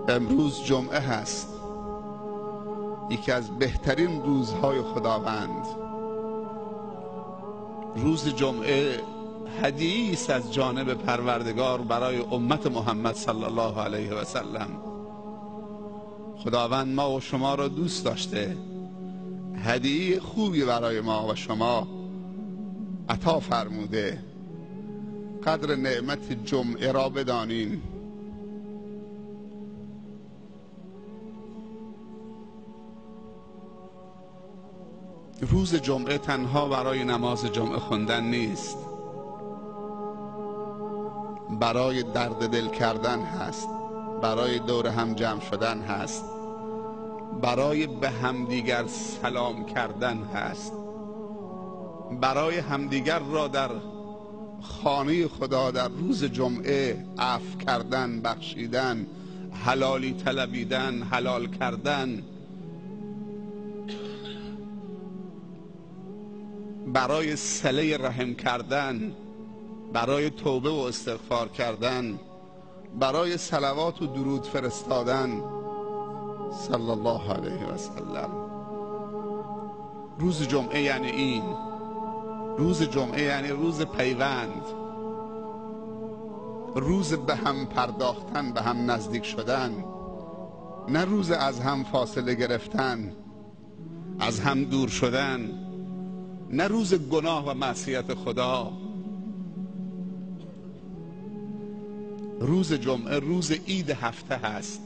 امروز جمعه هست، یکی از بهترین روزهای خداوند. روز جمعه هدیه‌ای است از جانب پروردگار برای امت محمد صلی الله علیه و سلم. خداوند ما و شما را دوست داشته، هدیه خوبی برای ما و شما عطا فرموده. قدر نعمت جمعه را بدانیم. روز جمعه تنها برای نماز جمعه خوندن نیست، برای درد دل کردن هست، برای دور هم جمع شدن هست، برای به همدیگر سلام کردن هست، برای همدیگر را در خانه خدا در روز جمعه عفو کردن، بخشیدن، حلالی طلبیدن، حلال کردن، برای صله رحم کردن، برای توبه و استغفار کردن، برای صلوات و درود فرستادن صلی الله علیه و سلم. روز جمعه یعنی این. روز جمعه یعنی روز پیوند، روز به هم پرداختن، به هم نزدیک شدن، نه روز از هم فاصله گرفتن، از هم دور شدن، نه روز گناه و معصیت خدا. روز جمعه روز عید هفته هست.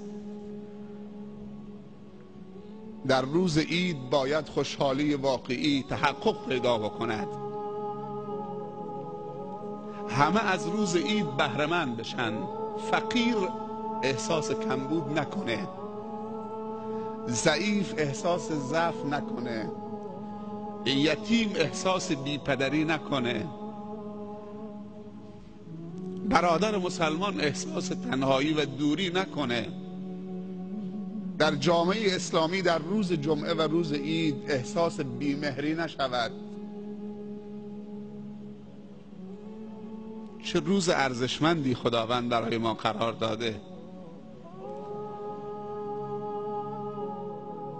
در روز عید باید خوشحالی واقعی تحقق پیدا بکند. همه از روز عید بهره‌مند بشن، فقیر احساس کمبود نکنه، ضعیف احساس ضعف نکنه، یتیم احساس بیپدری نکنه، برادر مسلمان احساس تنهایی و دوری نکنه. در جامعه اسلامی در روز جمعه و روز عید احساس بیمهری نشود. چه روز ارزشمندی خداوند برای ما قرار داده.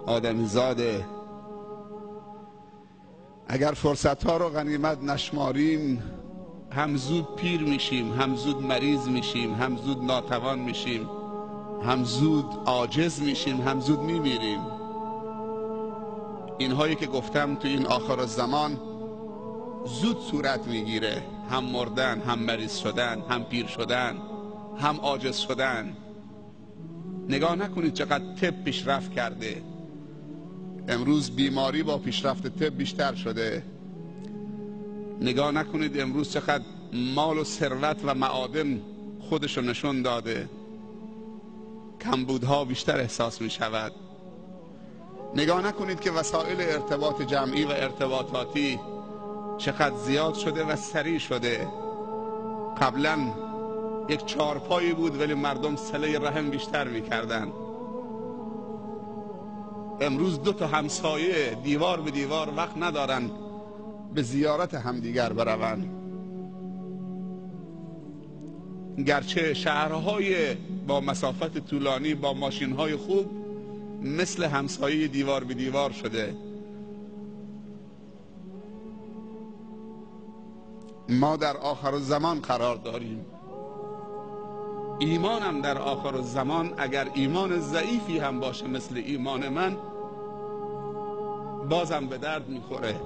آدمی زاده اگر فرصتها رو غنیمت نشماریم، هم زود پیر میشیم، هم زود مریض میشیم، هم زود ناتوان میشیم، هم زود عاجز میشیم، هم زود میمیریم. اینهایی که گفتم تو این آخر الزمان زود صورت میگیره. هم مردن، هم مریض شدن، هم پیر شدن، هم عاجز شدن. نگاه نکنید چقدر طب پیشرفت کرده. امروز بیماری با پیشرفت طب بیشتر شده. نگاه نکنید امروز چقدر مال و ثروت و معادن خودشو نشون داده. کمبودها بیشتر احساس می شود. نگاه نکنید که وسایل ارتباط جمعی و ارتباطاتی چقدر زیاد شده و سریع شده. قبلا یک چارپایی بود ولی مردم صله رحم بیشتر می کردن. امروز دو تا همسایه دیوار به دیوار وقت ندارن به زیارت همدیگر بروند. گرچه شهرهای با مسافت طولانی با ماشینهای خوب مثل همسایه دیوار به دیوار شده. ما در آخر الزمان قرار داریم. ایمانم در آخر الزمان اگر ایمان ضعیفی هم باشه مثل ایمان من، بازم به درد میخوره.